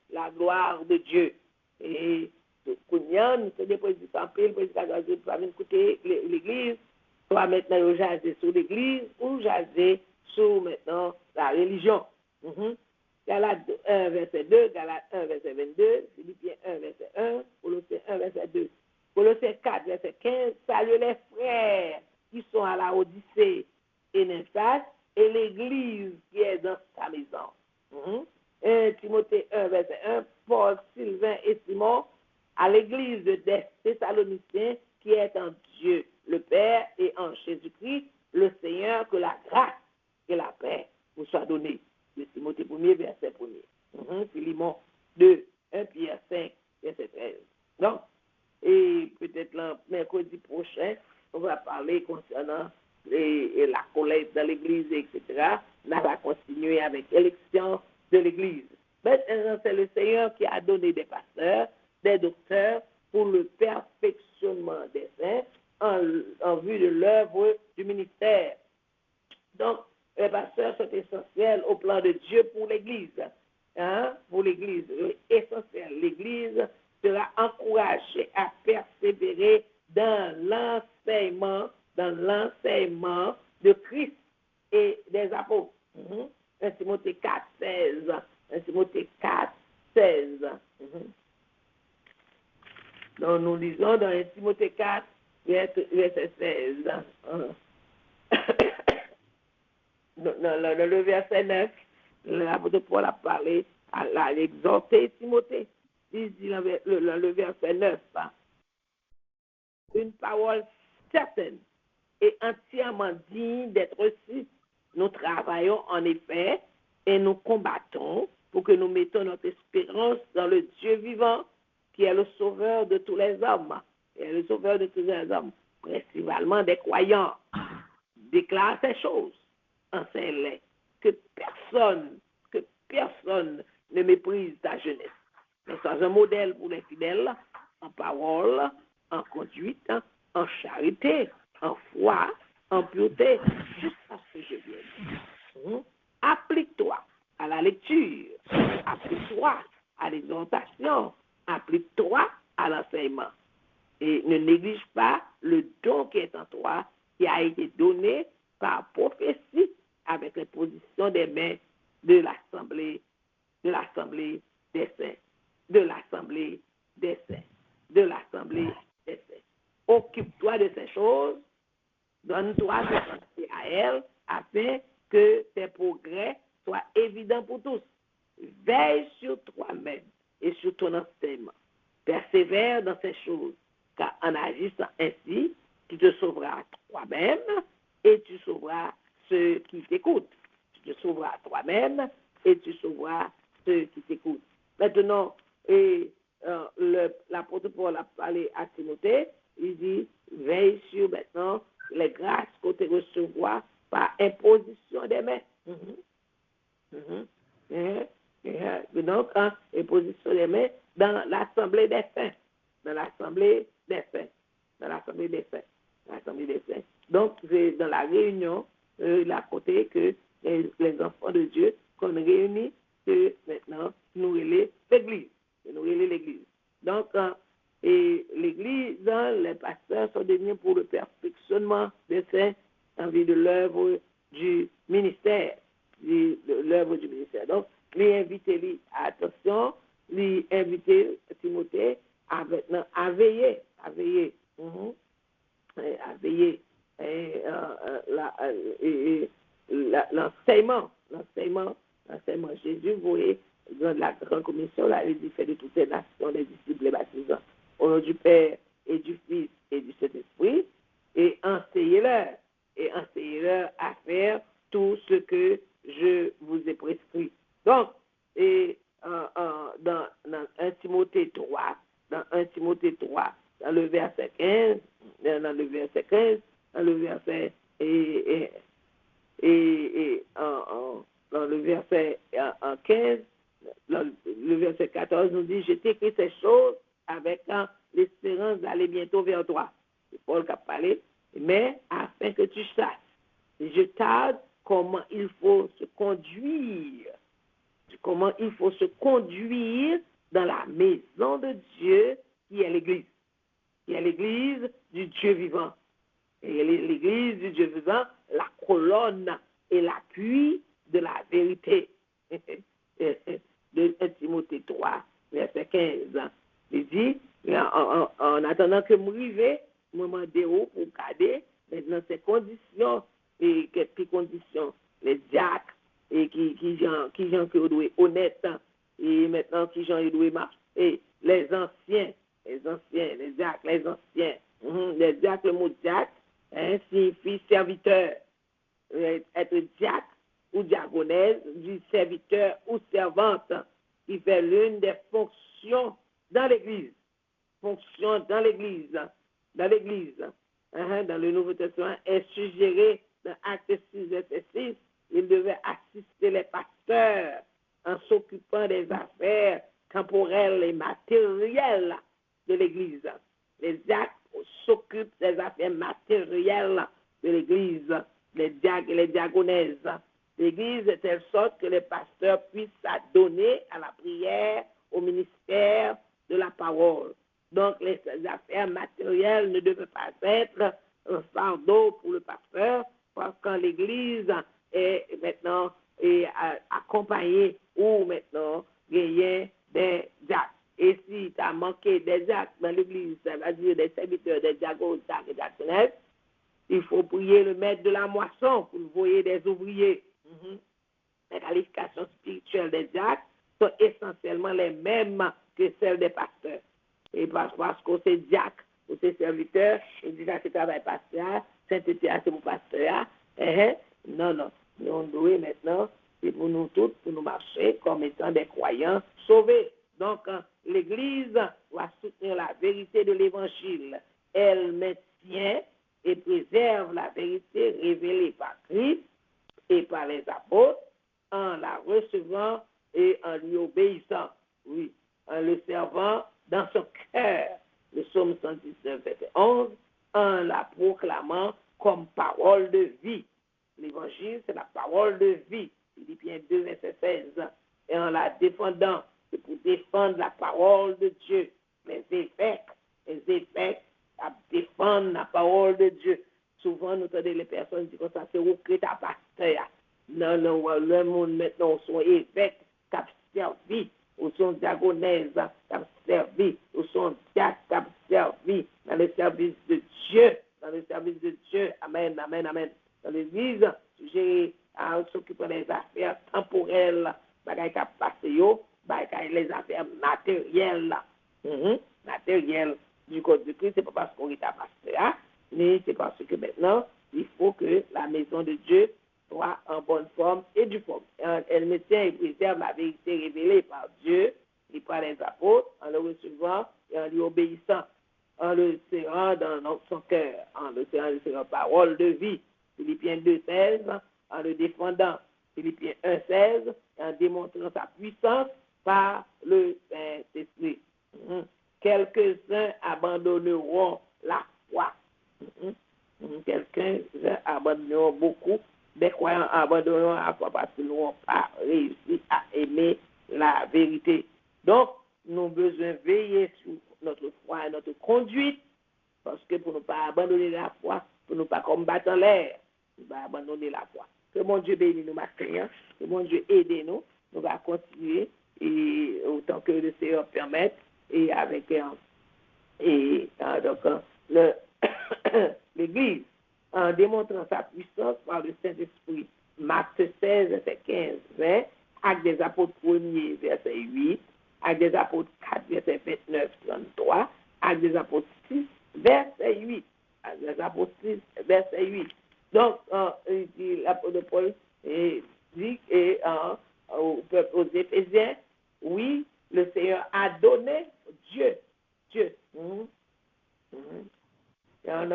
la gloire de Dieu. Et nous sommes des présidents, écouter l'église, soit maintenant jaser sur l'église ou jaser sur maintenant la religion. Galates 1, verset 2, Galates 1, verset 22, Philippiens 1, verset 1, Colossiens 1, verset 2. Colossiens 4, verset 15, saluez les frères qui sont à la Odyssée et Nymphas et l'église qui est dans sa maison. 1 Timothée 1, verset 1, Paul, Sylvain et Simon à l'église des Thessaloniciens qui est en Dieu le Père et en Jésus-Christ le Seigneur, que la grâce et la paix vous soient données. De Timothée 1er, verset 1er. Philémon 2, 1 Pierre 5, verset 13. Donc, et peut-être le mercredi prochain, on va parler concernant la collecte dans l'Église, etc. On va continuer avec l'élection de l'Église. Maintenant, c'est le Seigneur qui a donné des pasteurs, des docteurs pour le perfectionnement des saints en vue de l'œuvre du ministère. Donc, les pasteurs sont essentiels au plan de Dieu pour l'Église. Pour l'Église, essentiel. L'Église sera encouragée à persévérer dans l'enseignement de Christ et des apôtres. 1 Timothée 4, 16. 1 Timothée 4, 16. Donc, nous lisons dans 1 Timothée 4, verset 16. Dans le verset 9, l'apôtre Paul a parlé, à exhorter Timothée. Il dit dans le verset 9, une parole certaine et entièrement digne d'être reçue. Nous travaillons en effet et nous combattons pour que nous mettons notre espérance dans le Dieu vivant, qui est le sauveur de tous les hommes, principalement des croyants. Déclare ces choses, enseigne-les, que personne ne méprise ta jeunesse. Mais sois un modèle pour les fidèles, en parole, en conduite, en charité, en foi, en pureté, jusqu'à ce que je vienne. Applique-toi à la lecture, applique-toi à l'exhortation, applique-toi à l'enseignement. Et ne néglige pas le don qui est en toi, qui a été donné par prophétie avec l'imposition des mains de l'assemblée des saints. Occupe-toi de ces choses, donne-toi de penser à elles, afin que tes progrès soient évidents pour tous. Veille sur toi-même et sur ton enseignement. Persévère dans ces choses, car en agissant ainsi, tu te sauveras toi-même et tu sauveras ceux qui t'écoutent. Tu te sauveras toi-même et tu sauveras ceux qui t'écoutent. Maintenant, l'apôtre Paul a parlé à Timothée, il dit, veille sur maintenant les grâces que tu recevras par imposition des mains. Donc, imposition des mains dans l'assemblée des saints. Donc, c'est dans la réunion, la côté que les enfants de Dieu qu'on réunit, que maintenant, nous relais l'Église. Donc, et l'Église, les pasteurs sont devenus pour le perfectionnement des saints en vue de l'œuvre du ministère. Donc, lui inviter, attention, lui inviter Timothée à maintenant à veiller. L'enseignement. Jésus, vous voyez, dans la grande commission, là, il dit, fait de toutes les nations, les disciples, les baptisants, au nom du Père et du Fils et du Saint-Esprit, et enseignez-leur à faire tout ce que je vous ai prescrit. Donc, et dans 1 Timothée 3, dans le verset 15, dans le verset 15, dans le verset dans le verset 15, le verset 14 nous dit, je t'écris ces choses avec l'espérance d'aller bientôt vers toi. C'est Paul qui a parlé, mais afin que tu saches, je tarde comment il faut se conduire dans la maison de Dieu qui est l'Église du Dieu vivant. Et l'Église du Dieu vivant, la colonne et l'appui de la vérité. De 1 Timothée 3, verset 15. Il dit, en attendant que m'arrive, moment déo pour garder, maintenant ces conditions, et quelques conditions, les diacres, et qui gens qui doivent honnête, et maintenant qui gens ils doivent marcher, les anciens, les diacres, les anciens, les diacres, le mot diacre, signifie serviteur, être diacre ou diaconesse, du serviteur ou servante, qui fait l'une des fonctions dans l'Église. Fonction dans l'Église. Dans l'Église. Dans le Nouveau Testament, est suggéré dans Actes 6, verset 6, il devait assister les pasteurs en s'occupant des affaires temporelles et matérielles de l'Église. Les diacres s'occupent des affaires matérielles de l'Église, les diacres et les diaconesses. L'Église de telle sorte que les pasteurs puissent s'adonner à la prière, au ministère de la parole. Donc, les affaires matérielles ne devaient pas être un fardeau pour le pasteur, parce que quand l'Église est maintenant accompagnée ou maintenant gagnée des diacres. Et si tu as manqué des diacres dans l'Église, ça veut dire des serviteurs, des diacres et diaconesses, il faut prier le maître de la moisson pour envoyer des ouvriers. Les qualifications spirituelles des diacres sont essentiellement les mêmes que celles des pasteurs. Et parce que c'est diacre ou c'est serviteur, il dit que c'est travail pasteur, sainteté, c'est mon pasteur. Non. Nous devons maintenant, c'est pour nous tous, pour nous marcher comme étant des croyants sauvés. Donc, l'Église doit soutenir la vérité de l'Évangile. Elle maintient et préserve la vérité révélée par Christ et par les apôtres en la recevant et en lui obéissant. Oui, en le servant dans son cœur. Le psaume 119, verset 11, en la proclamant comme parole de vie. L'évangile, c'est la parole de vie. Philippiens 2, verset 16. Et en la défendant, c'est pour défendre la parole de Dieu. Les évêques défendent la parole de Dieu. Souvent, nous entendons les personnes dire que ça, c'est au Christ à pasteur. Non, le monde maintenant, sont évêques qui ont servi, ou sont diagonaises qui ont servi, ou sont diacres qui ont servi dans le service de Dieu. Dans le service de Dieu. Amen, amen, amen. Dans l'Église, sujet à s'occuper des affaires temporelles, bagaille qui a passé, les affaires matérielles. Matérielles du Code de Christ, c'est pas parce qu'on est à pasteur, mais c'est parce que maintenant, il faut que la maison de Dieu soit en bonne forme et due forme. Elle maintient et préserve la vérité révélée par Dieu et par les apôtres en le recevant et en lui obéissant, en le serrant dans son cœur, en le serrant parole de vie. Philippiens 2, 16, en le défendant. Philippiens 1, 16, en démontrant sa puissance par le Saint-Esprit. Quelques-uns abandonneront la foi. Quelques-uns abandonneront beaucoup. Des croyants abandonneront la foi parce qu'ils n'ont pas réussi à aimer la vérité. Donc, nous avons besoin de veiller sur notre foi et notre conduite, parce que pour ne pas abandonner la foi, pour ne pas combattre en l'air, nous allons abandonner la foi. Que mon Dieu bénisse nous, ma Seigneur, que mon Dieu aide nous, nous allons continuer et autant que le Seigneur permette, et avec l'Église, en démontrant sa puissance par le Saint-Esprit. Marc 16, verset 15, 20, Actes des Apôtres 1er, verset 8, Actes des Apôtres 4, verset 29, 33, Actes des Apôtres 6, verset 8, Actes des Apôtres 6, verset 8. Donc, l'apôtre Paul dit aux Éphésiens, oui, le Seigneur a donné Dieu. Dans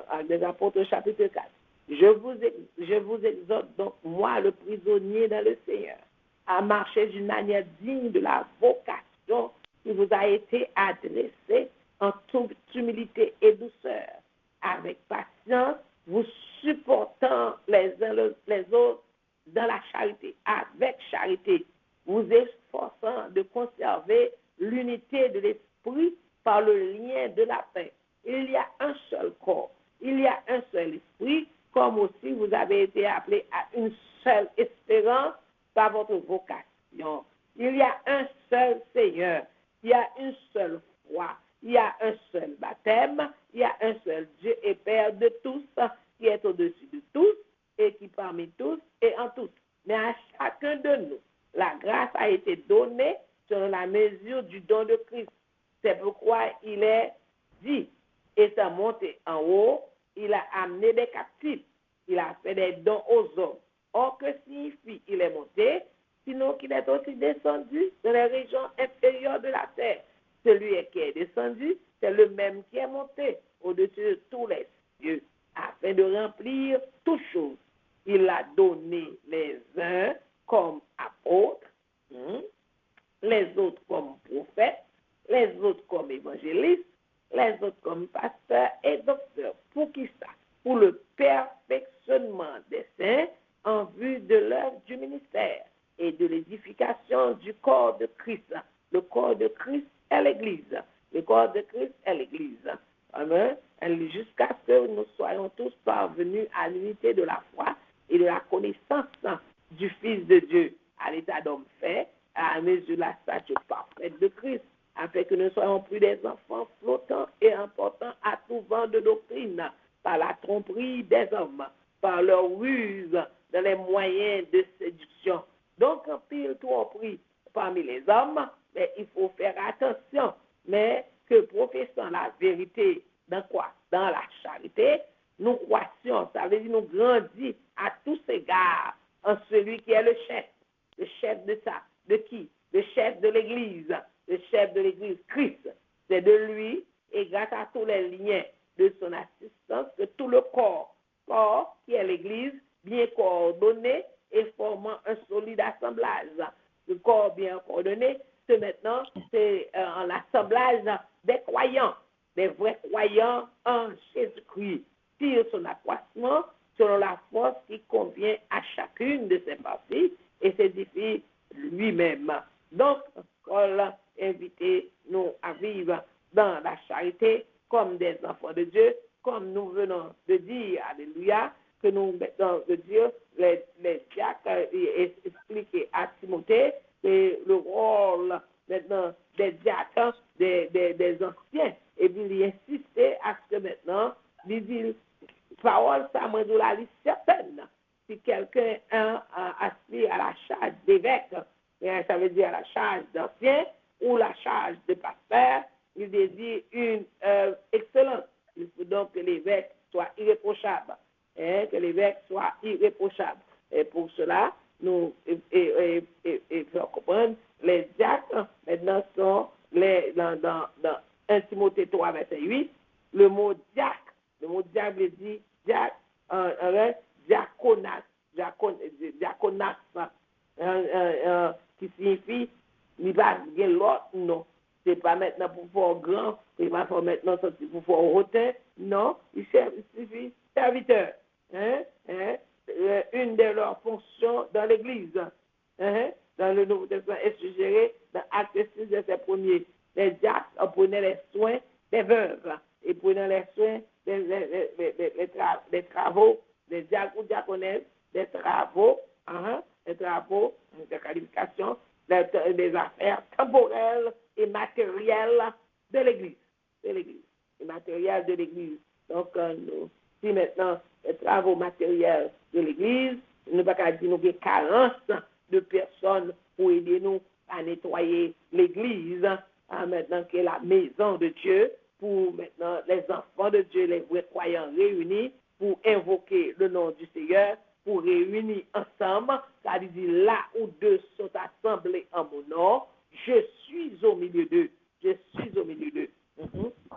Actes des Apôtres, chapitre 4. Je vous exhorte donc, moi, le prisonnier dans le Seigneur, à marcher d'une manière digne de la vocation qui vous a été adressée en toute humilité et douceur, avec patience, vous supportant les uns les autres dans la charité, avec charité, vous efforçant de conserver l'unité de l'esprit par le lien de la paix. Il y a un seul corps, il y a un seul esprit, comme aussi vous avez été appelés à une seule espérance par votre vocation. Il y a un seul Seigneur, il y a une seule foi, il y a un seul baptême, il y a un seul Dieu et Père de tous, qui est au-dessus de tous et qui parmi tous et en tous. Mais à chacun de nous, la grâce a été donnée selon la mesure du don de Christ. C'est pourquoi il est dit, étant monté en haut, il a amené des captifs, Il a fait des dons aux hommes. Or, que signifie il est monté? Sinon qu'il est aussi descendu dans les régions inférieures de la terre. Celui qui est descendu, c'est le même qui est monté au-dessus de tous les cieux, afin de remplir toutes choses. Il a donné les uns comme apôtres, les autres comme prophètes, les autres comme évangélistes, les autres comme pasteurs et docteurs. Pour qui ça? Pour le perfectionnement des saints en vue de l'œuvre du ministère et de l'édification du corps de Christ. Le corps de Christ est l'Église. Le corps de Christ est l'Église. Amen. Jusqu'à ce que nous soyons tous parvenus à l'unité de la foi et de la connaissance du Fils de Dieu, à l'état d'homme fait, à la mesure de la stature parfaite de Christ, afin que nous ne soyons plus des enfants flottants et importants à tout vent de doctrine, par la tromperie des hommes, par leur ruse dans les moyens de séduction. Donc, en pile tromperie parmi les hommes, mais il faut faire attention, mais que professant la vérité, dans quoi? Dans la charité, nous croissions, ça veut dire nous grandissons à tous égards en celui qui est le chef de ça. De qui? Le chef de l'Église, Christ. C'est de lui, et grâce à tous les liens de son assistance, que tout le corps qui est l'Église, bien coordonné et formant un solide assemblage. Le corps bien coordonné, c'est maintenant en assemblage des croyants, des vrais croyants en Jésus-Christ. Tire son accroissement selon la force qui convient à chacune de ses parties et s'édifie lui-même. Donc, Paul invite nous à vivre dans la charité comme des enfants de Dieu, comme nous venons de dire, alléluia, que nous mettons de Dieu, les diacres expliquent à Timothée que le rôle maintenant des diacres, des anciens, et puis il insistait à ce que maintenant, il dit, parole, ça m'a dit la liste certaine. Si quelqu'un aspire à la charge d'évêque, ça veut dire à la charge d'ancien ou la charge de pasteur, il désire une excellence. Il faut donc que l'évêque soit irréprochable. Que l'évêque soit irréprochable. Et pour cela, nous faisons comprendre, les diacres maintenant sont dans 1 Timothée 3, verset 8, le mot diacre veut dire diaconas, qui signifie il va bien l'autre, non. C'est pas maintenant pour faire grand, il va faire maintenant sortir pour faire hautain, non, il suffit serviteur. Une de leurs fonctions dans l'Église, dans le Nouveau Testament, est suggérée dans Acte 6, verset 1er. Les diacres prenaient les soins des veuves et prenaient les soins des travaux, des diacres ou diaconesses, des travaux, de qualification, des affaires temporelles et matérielles de l'Église. Les matériels de l'Église. Donc, si maintenant, les travaux matériels de l'Église, nous ne pouvons pas dire qu'il y a carence de personnes pour aider nous à nettoyer l'Église, maintenant qui est la maison de Dieu, pour maintenant les enfants de Dieu, les vrais croyants réunis, pour invoquer le nom du Seigneur, pour réunir ensemble, c'est-à-dire là où deux sont assemblés en mon nom, je suis au milieu d'eux. Je suis au milieu d'eux.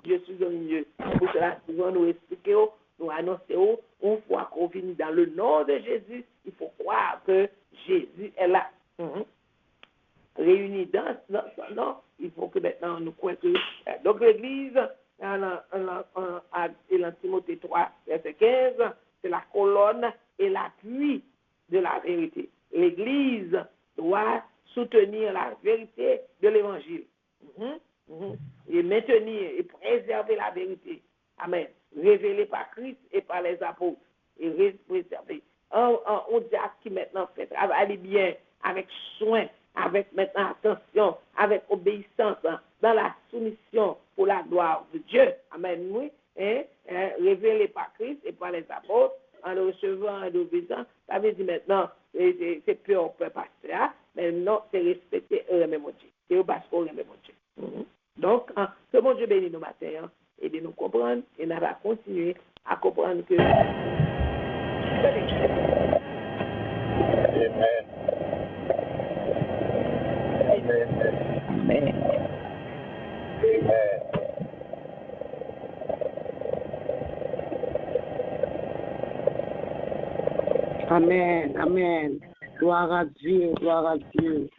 Je suis au milieu. Pour cela, souvent nous expliquer, nous annoncer, une fois qu'on vient dans le nom de Jésus, il faut croire que Jésus est là. Réunis dans son nom, il faut que maintenant nous croyons que. Donc l'Église, dans Timothée 3, verset 15, c'est la colonne et l'appui de la vérité. L'Église doit soutenir la vérité de l'Évangile. Et maintenir et préserver la vérité. Amen. Révélée par Christ et par les apôtres. Et préserver. On dit à qui maintenant fait travailler bien, avec soin, avec maintenant attention, avec obéissance, dans la soumission pour la gloire de Dieu. Amen. Oui. Révélé par Christ et par les apôtres, en le recevant et l'obéissant, ça veut dire maintenant, c'est pur, on peut passer, mais non, c'est respecter et remettre Dieu. C'est au parce qu'on remet Dieu. Donc, que mon Dieu bénisse nos matins, et de nous comprendre, et nous allons continuer à comprendre que Amen. Amen. Amen. Gloire à Dieu, gloire à Dieu.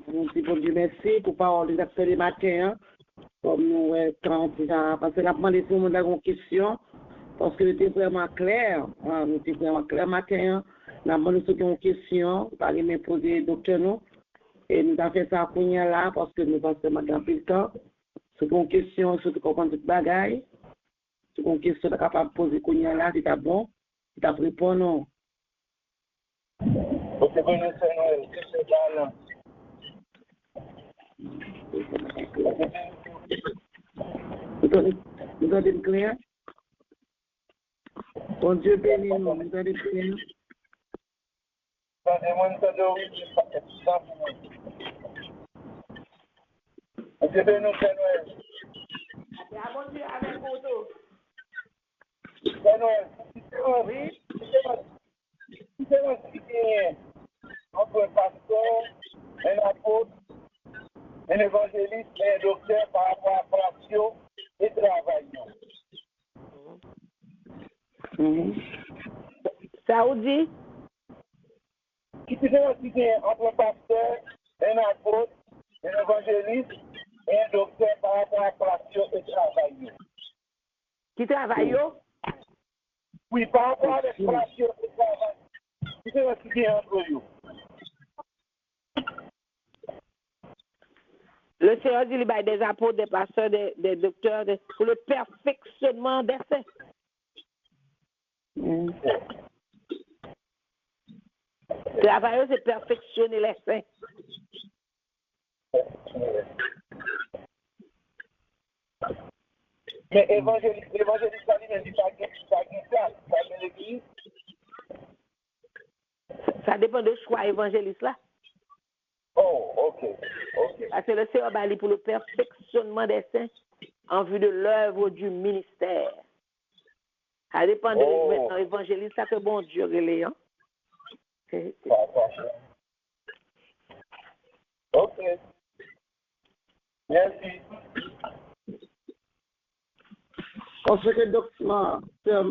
Nous disons Dieu merci pour parole de ce matin. Comme nous, quand parce que la demandé tout le monde a une question, parce que c'était vraiment clair. Nous étions vraiment clair matin. Nous avons demandé une question, par les poser docteur nous. Et nous avons fait ça pour là, parce que nous passons maintenant plus de temps. C'est une question, sur comprendre toute bagaille. C'est une question capable de poser pour là, c'est bon. C'est à répondre non. Vous connaissez Noël, c'est balance. Vous entendez clair? Bon Dieu béni nous, vous entendez clair? Attendez-moi, vous devez nous faire Noël. Bon Dieu, avec photo. C'est Noël. Oui. C'est moi qui gagne entre un pasteur, un apôtre, un évangéliste et un docteur par rapport à passion et travail. Ça vous dit? Qui gagne entre un pasteur, un apôtre, un évangéliste et un docteur par rapport à passion et travail. Qui travaille? Oui, par rapport à la passion et travail. Qui gagne entre eux? Le Seigneur dit qu'il y a des apôtres, des pasteurs, des docteurs pour le perfectionnement des saints. Le travail, c'est perfectionner les saints. Mais évangéliste, ça lui dit pas l'église. Ça dépend de choix évangéliste là. Oh, ok. Parce que le Seigneur va aller pour le perfectionnement des saints en vue de l'œuvre du ministère. Ça dépend de l'évangéliste, ça fait bon Dieu, Léon. Ok. Merci. Parce que docteur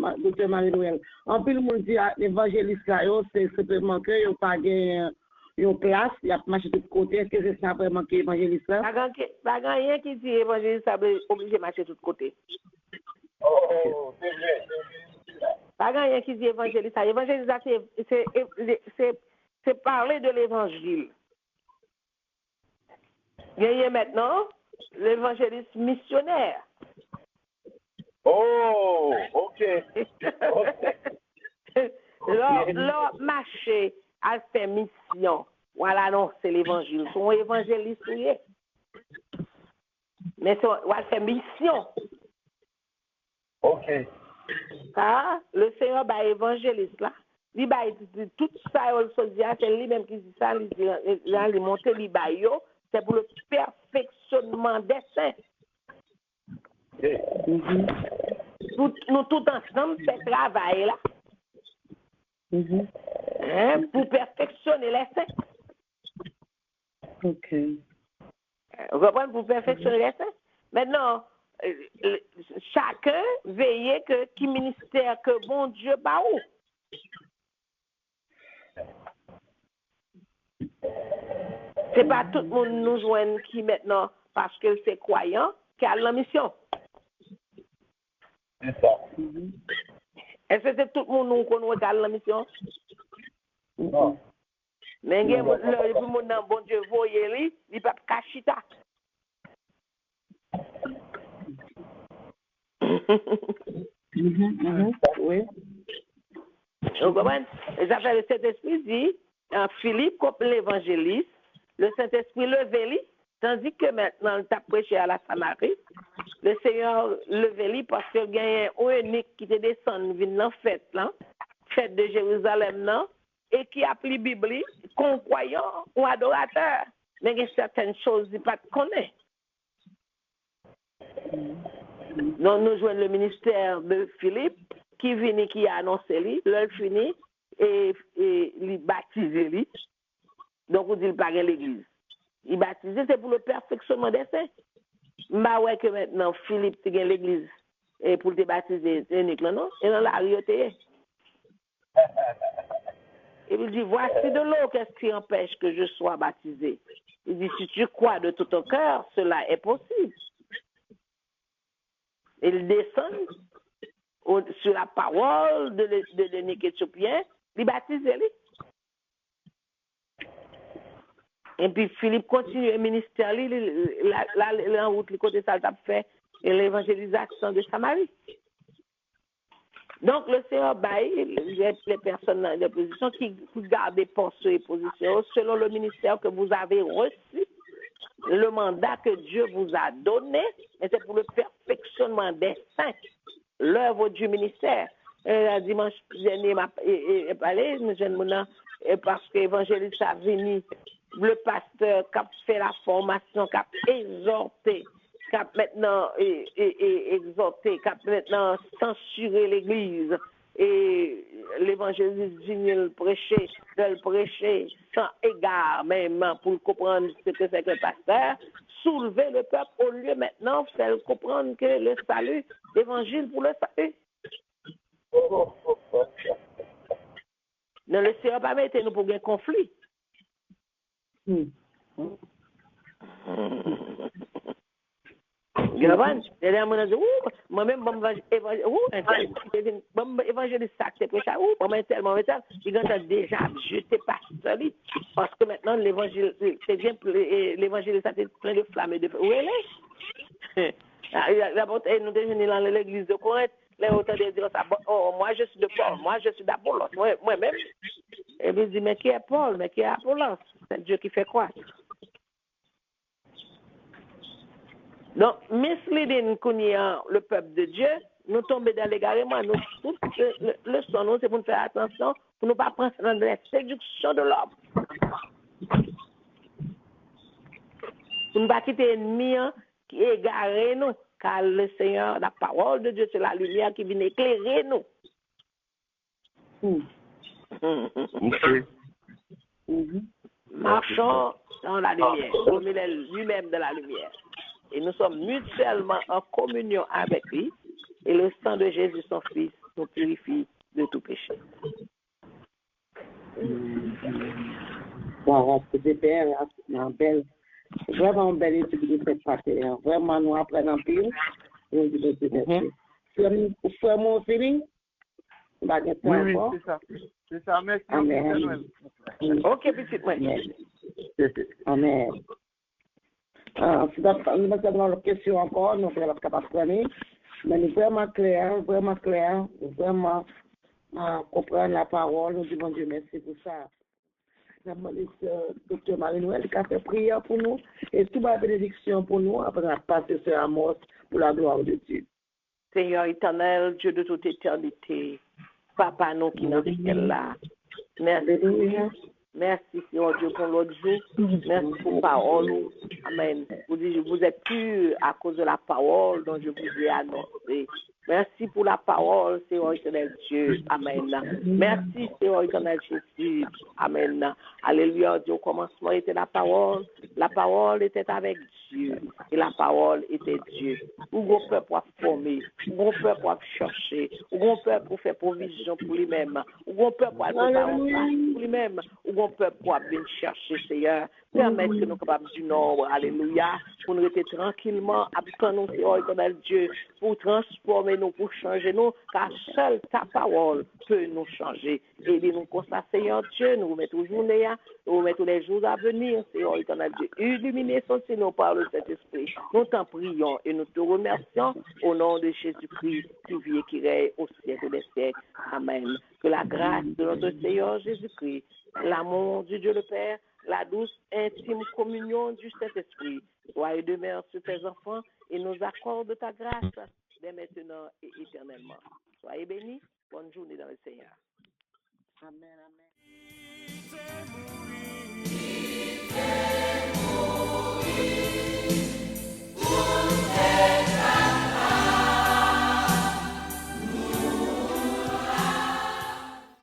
Marie-Noël, en plus, le monde dit à l'évangéliste, c'est simplement que il n'y a pas une place, il y a marché de côté. Est-ce que c'est ça vraiment qui est évangéliste là? Pas rien qui dit évangéliste, ça veut obligé de marcher de tous côtés. Oh, c'est vrai. Pas rien qui dit évangéliste. Évangéliste, c'est parler de l'évangile. Il y a maintenant l'évangéliste missionnaire. Oh, ok. Leur marché a fait mission. Voilà, non, c'est l'évangile. Son évangéliste, oui. Mais on a fait mission. Ok. Ça, le Seigneur va évangéliste là. Il va tout ça, c'est lui-même qui dit ça, il monte l'Ibayo, c'est pour le perfectionnement des saints. Nous tous ensemble, c'est travail là. Pour perfectionner les saints. Ok. Vous comprenez? Pour perfectionner les saints. Maintenant, chacun veille que qui ministère que bon Dieu bat où. C'est pas tout le monde nous joigne qui maintenant, parce que c'est croyant, qui a la mission. C'est ça. Est-ce que c'est tout le monde qui a la mission? Non. Mais il y a le monde dans bon Dieu voyez lui, il pas cachita. Oui. Vous comprenez? Les affaires de Saint-Esprit dit, Philippe comme l'évangéliste, le Saint-Esprit levé-lui, tandis que maintenant, il t'a prêché à la Samarie. Le Seigneur levé-lui parce qu'il y a un unique qui te descend, vient dans la fête, là, fête de Jérusalem, là, et qui a pris la Bible, qu'on croyant ou adorateur. Mais il y a certaines choses qu'il pas connaît. Donc, nous jouons le ministère de Philippe, qui vient qui a annoncé lui, l'heure fini, il baptisé lui. Donc on dit il pas l'église. Il baptisé c'est pour le perfectionnement des saints. Bah ouais que maintenant Philippe te gagne l'église et pour te baptiser unique là non et dans la rue Et il dit voici de l'eau, qu'est-ce qui empêche que je sois baptisé? Il dit si tu crois de tout ton cœur, cela est possible. Il descend sur la parole de l'unique éthiopien, il baptise lui. Et puis Philippe continue le ministère, en route, le côté ça, fait l'évangélisation de Samarie. Donc le Seigneur baille les personnes dans les positions qui gardent postes et positions selon le ministère que vous avez reçu, le mandat que Dieu vous a donné, et c'est pour le perfectionnement des saints, l'œuvre du ministère. Dimanche dernier, j'ai parlé, parce que l'évangéliste a venu, le pasteur qui a fait la formation, qui a exhorté, qui a maintenant exhorté, qui a maintenant censuré l'Église. Et l'évangéliste vient de le prêcher sans égard même pour comprendre ce que c'est que le pasteur, soulever le peuple au lieu maintenant de faire comprendre que le salut, l'évangile pour le salut. Non, le Seigneur pas mettre nous pour un conflit. Moi-même, évangéliste ça, c'est prêché, moi-même tellement, il a déjà jeté pasteur, parce que maintenant, l'évangile, c'est bien, l'évangile, ça, c'est plein de flammes et de feu. Où elle est? Nous sommes dans l'église de Corinthe, les auteurs de dire ça, oh, moi je suis de Paul, moi je suis d'Apollos, moi-même. Et puis il dit, mais qui est Paul, mais qui est Apollos? C'est Dieu qui fait quoi? Donc, misleading le peuple de Dieu, nous tombons dans l'égarement. Nous, toute le son, nous, c'est pour nous faire attention, pour ne pas prendre dans la séduction de l'homme. Pour ne pas quitter l'ennemi qui égare nous, car le Seigneur, la parole de Dieu, c'est la lumière qui vient éclairer nous. Marchons dans la lumière, comme il est lui-même de la lumière. Et nous sommes mutuellement en communion avec lui. Et le sang de Jésus, son Fils, nous purifie de tout péché. Voilà, c'était belle, vraiment belle étude de cette partie. Vraiment, nous apprenons en pile. Frère, mon feeling? Oui, c'est ça. C'est ça, merci. Amen. Ok, petit moi. Amen. Si nous avons une question encore, nous sommes capables de prendre. Mais nous vraiment clair, vraiment comprendre la parole. Nous disons Dieu merci pour ça. Nous avons demandé Dr. Marie-Noël qui a fait prière pour nous et toute la bénédiction pour nous après la passer sur Amos pour la gloire de Dieu. Seigneur éternel, Dieu de toute éternité, Papa nous qui nous dit là. Merci. Merci, Seigneur Dieu, pour l'autre jour. Merci pour la parole. Amen. Vous êtes purs à cause de la parole dont je vous ai annoncé. Merci pour la parole, Seigneur éternel Dieu. Amen. Merci, Seigneur éternel Jésus. Amen. Alléluia. Dieu, au commencement était la parole. La parole était avec Dieu. Et la parole était Dieu. Où mon peuple a formé, où mon peuple a cherché, où mon peuple a fait provision pour lui-même, où mon peuple a préparé pour lui-même, où mon peuple a bien cherché, Seigneur. Permettre que nous sommes capables du nombre. Alléluia. Pour nous rester tranquillement, attendons, Seigneur éternel Dieu, pour transformer nous, pour changer nous, car seule ta parole peut nous changer. Et nous consacrer, Seigneur Dieu, nous remettons journée, nous remettons les jours à venir, Seigneur éternel Dieu. Illuminer son Seigneur par le Saint-Esprit. Nous t'en prions et nous te remercions au nom de Jésus-Christ, qui vit et qui règne au siècle des siècles. Amen. Que la grâce de notre Seigneur Jésus-Christ, l'amour du Dieu le Père, la douce, intime communion du Saint-Esprit soit et demeure sur tes enfants et nous accorde ta grâce dès maintenant et éternellement. Soyez bénis. Bonne journée dans le Seigneur. Amen, amen.